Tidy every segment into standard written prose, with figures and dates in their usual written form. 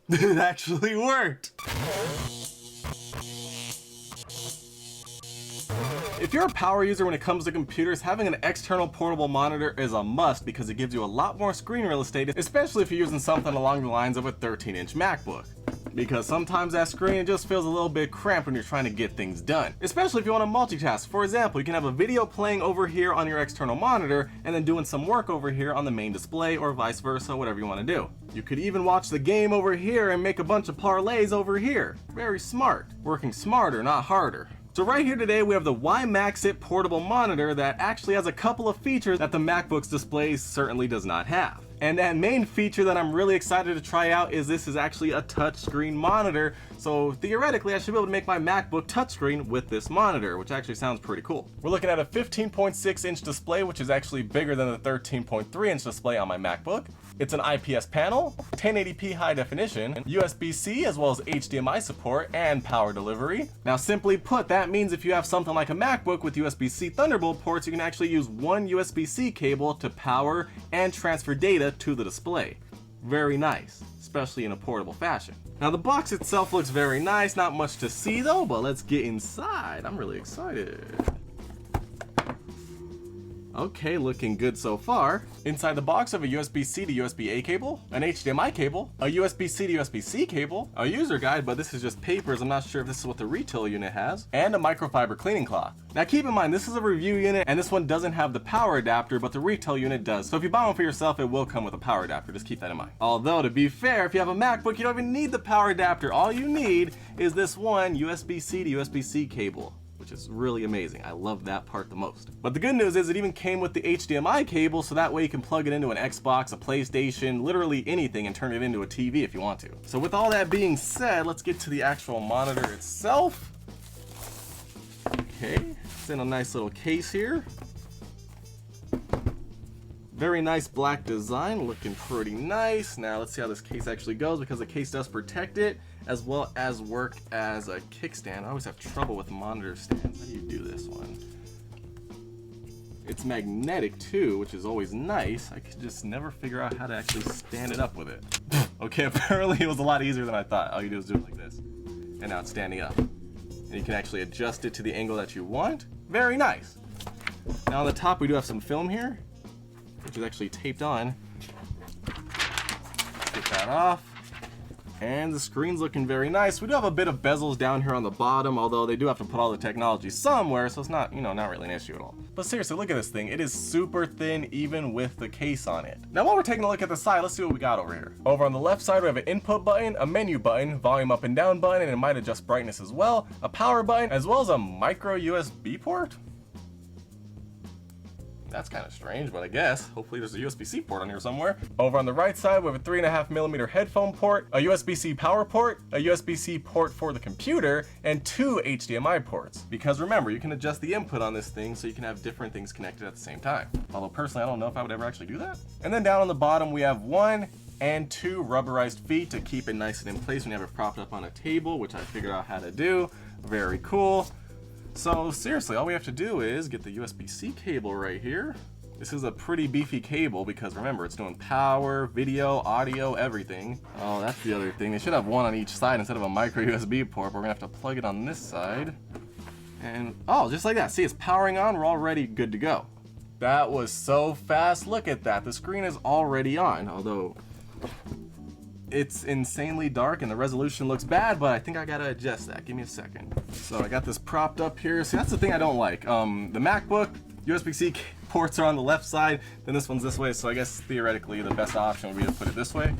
It actually worked! If you're a power user when it comes to computers, having an external portable monitor is a must because it gives you a lot more screen real estate, especially if you're using something along the lines of a 13-inch MacBook. Because sometimes that screen just feels a little bit cramped when you're trying to get things done. Especially if you want to multitask. For example, you can have a video playing over here on your external monitor and then doing some work over here on the main display, or vice versa, whatever you want to do. You could even watch the game over here and make a bunch of parlays over here. Very smart. Working smarter, not harder. So right here today we have the WIMAXIT portable monitor that actually has a couple of features that the MacBook's display certainly does not have. And that main feature that I'm really excited to try out is this is actually a touchscreen monitor. So theoretically I should be able to make my MacBook touchscreen with this monitor, which actually sounds pretty cool. We're looking at a 15.6-inch display, which is actually bigger than the 13.3-inch display on my MacBook. It's an IPS panel, 1080p high definition, USB-C as well as HDMI support, and power delivery. Now simply put, that means if you have something like a MacBook with USB-C Thunderbolt ports, you can actually use one USB-C cable to power and transfer data to the display. Very nice, especially in a portable fashion. Now the box itself looks very nice, not much to see though, but let's get inside. I'm really excited. Okay, looking good so far. Inside the box I have a USB-C to USB-A cable, an HDMI cable, a USB-C to USB-C cable, a user guide, but this is just papers, I'm not sure if this is what the retail unit has, and a microfiber cleaning cloth. Now keep in mind, this is a review unit, and this one doesn't have the power adapter, but the retail unit does. So if you buy one for yourself, it will come with a power adapter, just keep that in mind. Although, to be fair, if you have a MacBook, you don't even need the power adapter. All you need is this one USB-C to USB-C cable, which is really amazing. I love that part the most. But the good news is it even came with the HDMI cable, so that way you can plug it into an Xbox, a PlayStation, literally anything, and turn it into a TV if you want to. So with all that being said, let's get to the actual monitor itself. Okay, it's in a nice little case here. Very nice black design, looking pretty nice. Now let's see how this case actually goes, because the case does protect it, as well as work as a kickstand. I always have trouble with monitor stands. How do you do this one? It's magnetic too, which is always nice. I could just never figure out how to actually stand it up with it. Okay, apparently it was a lot easier than I thought. All you do is do it like this, and now it's standing up. And you can actually adjust it to the angle that you want. Very nice. Now on the top we do have some film here, which is actually taped on. Get that off. And the screen's looking very nice. We do have a bit of bezels down here on the bottom, although they do have to put all the technology somewhere, so it's not, not really an issue at all. But seriously, look at this thing. It is super thin, even with the case on it. Now, while we're taking a look at the side, let's see what we got over here. Over on the left side, we have an input button, a menu button, volume up and down button, and it might adjust brightness as well, a power button, as well as a micro USB port. That's kind of strange, but I guess. Hopefully there's a USB-C port on here somewhere. Over on the right side, we have a 3.5mm headphone port, a USB-C power port, a USB-C port for the computer, and 2 HDMI ports. Because remember, you can adjust the input on this thing so you can have different things connected at the same time. Although personally, I don't know if I would ever actually do that. And then down on the bottom, we have 1 and 2 rubberized feet to keep it nice and in place when you have it propped up on a table, which I figured out how to do. Very cool. So seriously, all we have to do is get the USB-C cable right here. This is a pretty beefy cable because remember, it's doing power, video, audio, everything. Oh, that's the other thing. They should have one on each side instead of a micro USB port, but we're gonna have to plug it on this side. And oh, just like that. See, it's powering on, we're already good to go. That was so fast. Look at that. The screen is already on, although it's insanely dark and the resolution looks bad, but I think I gotta adjust that. Give me a second. So I got this propped up here. See, that's the thing I don't like. The MacBook, USB-C ports are on the left side, then this one's this way, so I guess theoretically the best option would be to put it this way.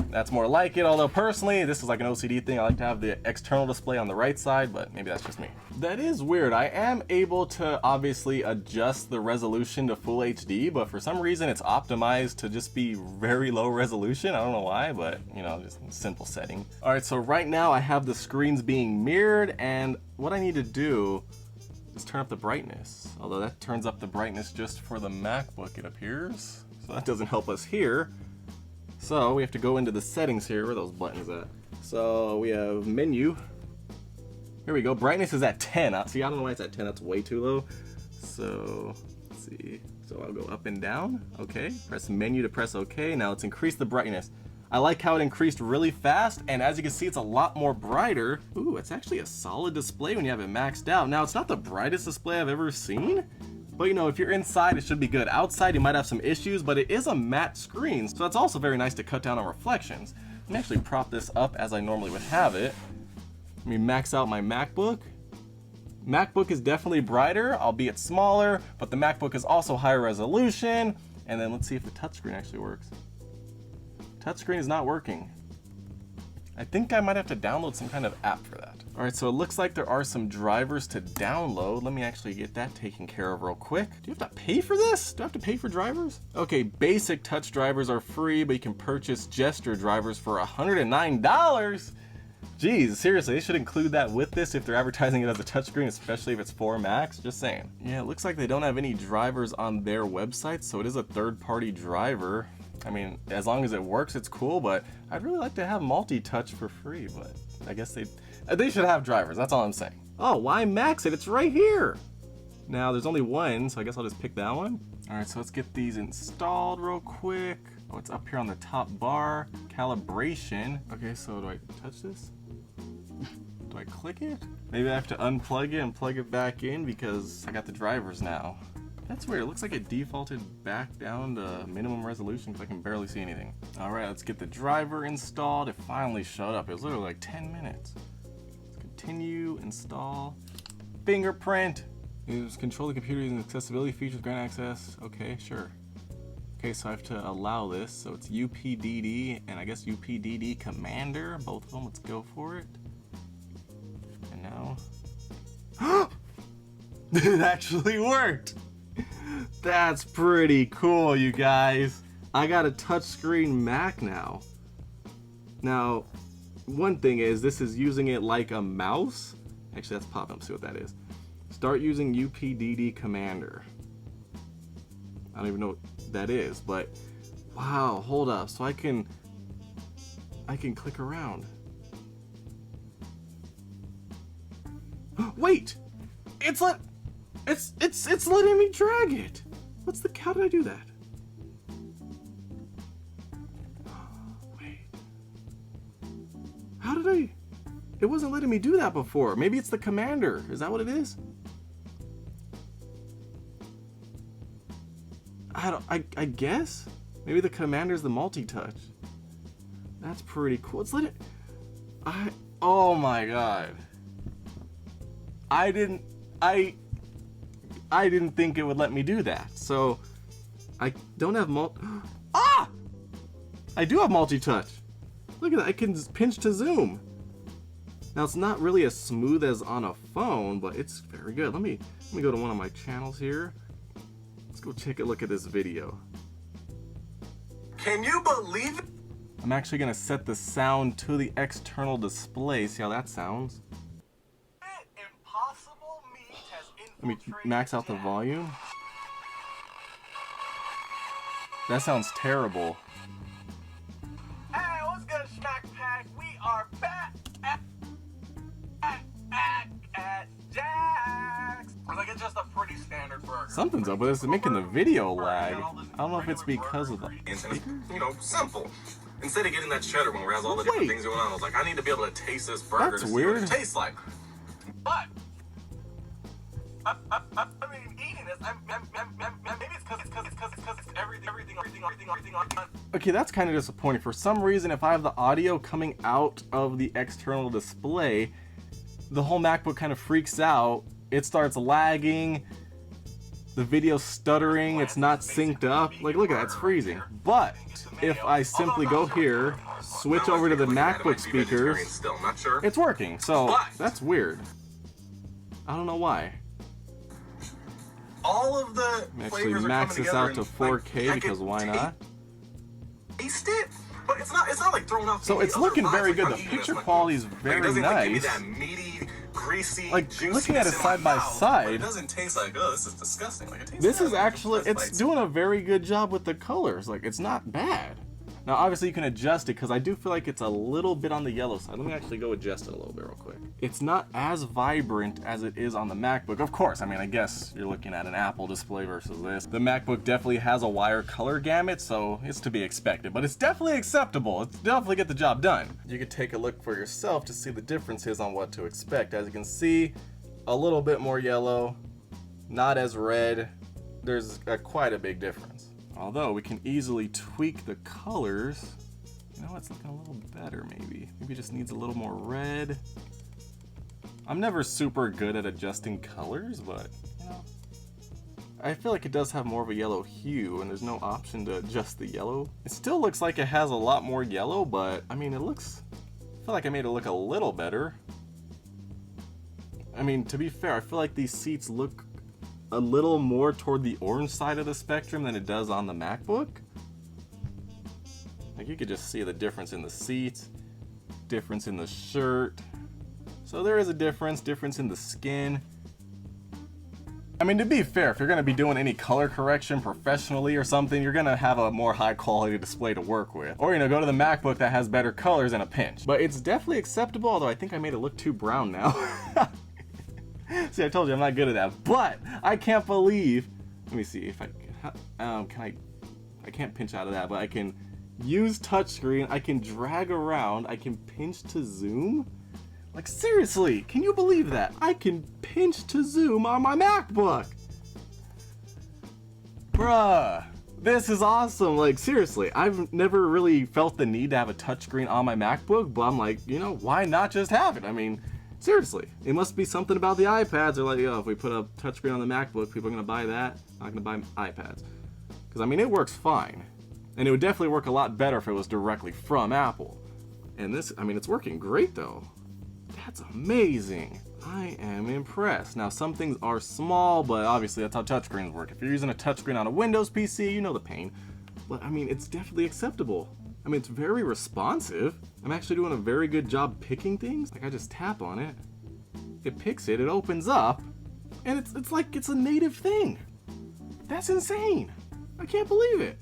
That's more like it, although personally, this is like an OCD thing. I like to have the external display on the right side, but maybe that's just me. That is weird. I am able to obviously adjust the resolution to full HD, but for some reason it's optimized to just be very low resolution. I don't know why, but just a simple setting. All right, so right now I have the screens being mirrored, and what I need to do is turn up the brightness. Although that turns up the brightness just for the MacBook, it appears. So that doesn't help us here. So we have to go into the settings here. Where are those buttons at? So we have menu. Here we go. Brightness is at 10. See, I don't know why it's at 10. That's way too low. So let's see. So I'll go up and down. Okay. Press menu to press OK. Now let's increase the brightness. I like how it increased really fast, and as you can see, it's a lot more brighter. Ooh, it's actually a solid display when you have it maxed out. Now, it's not the brightest display I've ever seen, but you know, if you're inside, it should be good. Outside, you might have some issues, but it is a matte screen, so that's also very nice to cut down on reflections. Let me actually prop this up as I normally would have it. Let me max out my MacBook. MacBook is definitely brighter, albeit smaller, but the MacBook is also higher resolution. And then let's see if the touchscreen actually works. Touchscreen is not working. I think I might have to download some kind of app for that. All right, so it looks like there are some drivers to download. Let me actually get that taken care of real quick. Do you have to pay for this? Do I have to pay for drivers? Okay, basic touch drivers are free, but you can purchase gesture drivers for $109. Geez, seriously, they should include that with this if they're advertising it as a touchscreen, especially if it's for Macs, just saying. Yeah, it looks like they don't have any drivers on their website, so it is a third-party driver. I mean, as long as it works, it's cool, but I'd really like to have multi-touch for free, but I guess they should have drivers, that's all I'm saying. Oh, WIMAXIT, it's right here! Now, there's only one, so I guess I'll just pick that one. All right, so let's get these installed real quick. Oh, it's up here on the top bar. Calibration. Okay, so do I touch this? Do I click it? Maybe I have to unplug it and plug it back in because I got the drivers now. That's weird. It looks like it defaulted back down to minimum resolution because I can barely see anything. All right, let's get the driver installed. It finally showed up. It was literally like 10 minutes. Let's continue, install. Fingerprint. Use control the computer using accessibility features, grant access. Okay, sure. Okay, so I have to allow this. So it's UPDD and I guess UPDD Commander. Both of them. Let's go for it. And now. It actually worked! That's pretty cool, you guys. I got a touchscreen Mac now. Now, one thing is, this is using it like a mouse. Actually, let's pop up and see what that is. Start using UPDD Commander. I don't even know what that is, but wow, hold up. So I can click around. Wait! It's letting me drag it. How did I do that? Wait. How did I? It wasn't letting me do that before. Maybe it's the commander. Is that what it is? I guess? Maybe the commander's the multi-touch. That's pretty cool. It's letting. Oh my god. I didn't think it would let me do that. So I don't have I do have multi-touch. Look at that, I can pinch to zoom. Now it's not really as smooth as on a phone, but it's very good. Let me go to one of my channels here. Let's go take a look at this video. Can you believe it? I'm actually gonna set the sound to the external display. See how that sounds? Let me max out the volume. That sounds terrible. Hey, what's good, Smack Pack? We are back at Jack's. Like, it's just a pretty standard burger. Something's up with this. It's making the video lag. I don't know if it's because of the... You know, simple. Instead of getting that cheddar when it has all the different things going on, I was like, I need to be able to taste this burger. That's to see weird. what it tastes like. But I mean, eating this, maybe it's because it's everything. Okay, that's kind of disappointing. For some reason, if I have the audio coming out of the external display, the whole MacBook kind of freaks out. It starts lagging. The video's stuttering. It's not synced up. Like, look at that, it's freezing. But if I simply go here, switch over to the MacBook speakers, it's working. So that's weird. I don't know why. All of the actually max this out to 4K because why not? Taste it, but it's not like throwing off. So it's looking very good. The picture quality is very nice. That meaty, greasy, like looking at it side by side, it doesn't taste like, oh, this is disgusting. Like, it tastes this is actually, it's doing a very good job with the colors. Like, it's not bad. Now obviously you can adjust it because I do feel like it's a little bit on the yellow side. Let me actually go adjust it a little bit real quick. It's not as vibrant as it is on the MacBook. Of course, I mean, I guess you're looking at an Apple display versus this. The MacBook definitely has a wider color gamut, so it's to be expected, but it's definitely acceptable. It's definitely get the job done. You can take a look for yourself to see the differences on what to expect. As you can see, a little bit more yellow, not as red. There's quite a big difference. Although we can easily tweak the colors. You know, it's looking a little better maybe. Maybe it just needs a little more red. I'm never super good at adjusting colors, but you know, I feel like it does have more of a yellow hue and there's no option to adjust the yellow. It still looks like it has a lot more yellow, but I mean, I feel like I made it look a little better. I mean, to be fair, I feel like these seats look a little more toward the orange side of the spectrum than it does on the MacBook. Like you could just see the difference in the seats, difference in the shirt. So there is a difference in the skin. I mean, to be fair, if you're gonna be doing any color correction professionally or something, you're gonna have a more high quality display to work with. Or, you know, go to the MacBook that has better colors in a pinch. But it's definitely acceptable, although I think I made it look too brown now. See, I told you I'm not good at that, but I can't believe, let me see if I can't pinch out of that, but I can use touchscreen, I can drag around, I can pinch to zoom. Like seriously, can you believe that? I can pinch to zoom on my MacBook. Bruh, this is awesome. Like seriously, I've never really felt the need to have a touchscreen on my MacBook, but I'm like, you know, why not just have it? I mean, seriously, it must be something about the iPads. They're like, yo, if we put a touchscreen on the MacBook, people are gonna buy that, not gonna buy iPads. Because I mean, it works fine. And it would definitely work a lot better if it was directly from Apple. And this, I mean, it's working great though. That's amazing. I am impressed. Now, some things are small, but obviously that's how touchscreens work. If you're using a touchscreen on a Windows PC, you know the pain. But I mean, it's definitely acceptable. I mean, it's very responsive. I'm actually doing a very good job picking things. Like I just tap on it, it picks it, it opens up, and it's like it's a native thing. That's insane. I can't believe it.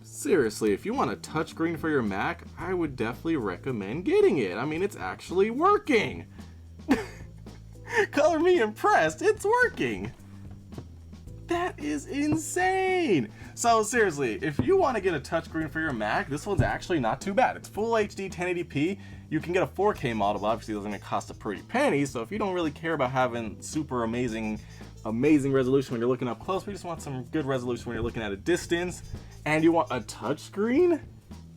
Seriously, if you want a touchscreen for your Mac, I would definitely recommend getting it. I mean, it's actually working. Color me impressed, it's working. That is insane. So seriously, if you want to get a touchscreen for your Mac, this one's actually not too bad. It's full HD 1080p. You can get a 4K model, but obviously those are going to cost a pretty penny. So if you don't really care about having super amazing resolution when you're looking up close, we just want some good resolution when you're looking at a distance, and you want a touchscreen,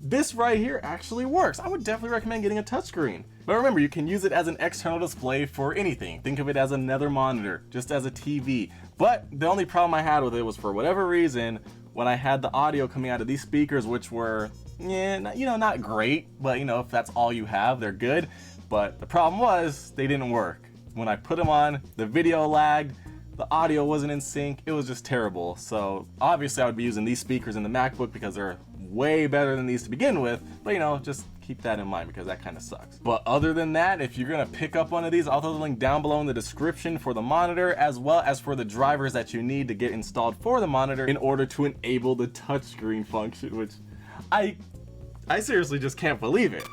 this right here actually works. I would definitely recommend getting a touchscreen. But remember, you can use it as an external display for anything. Think of it as another monitor, just as a TV. But the only problem I had with it was, for whatever reason, when I had the audio coming out of these speakers, which were, not great, but if that's all you have, they're good. But the problem was, they didn't work. When I put them on, the video lagged, the audio wasn't in sync, it was just terrible. So obviously I would be using these speakers in the MacBook because they're way better than these to begin with, but just keep that in mind because that kind of sucks. But other than that, if you're gonna pick up one of these, I'll throw the link down below in the description for the monitor, as well as for the drivers that you need to get installed for the monitor in order to enable the touchscreen function, which I seriously just can't believe it.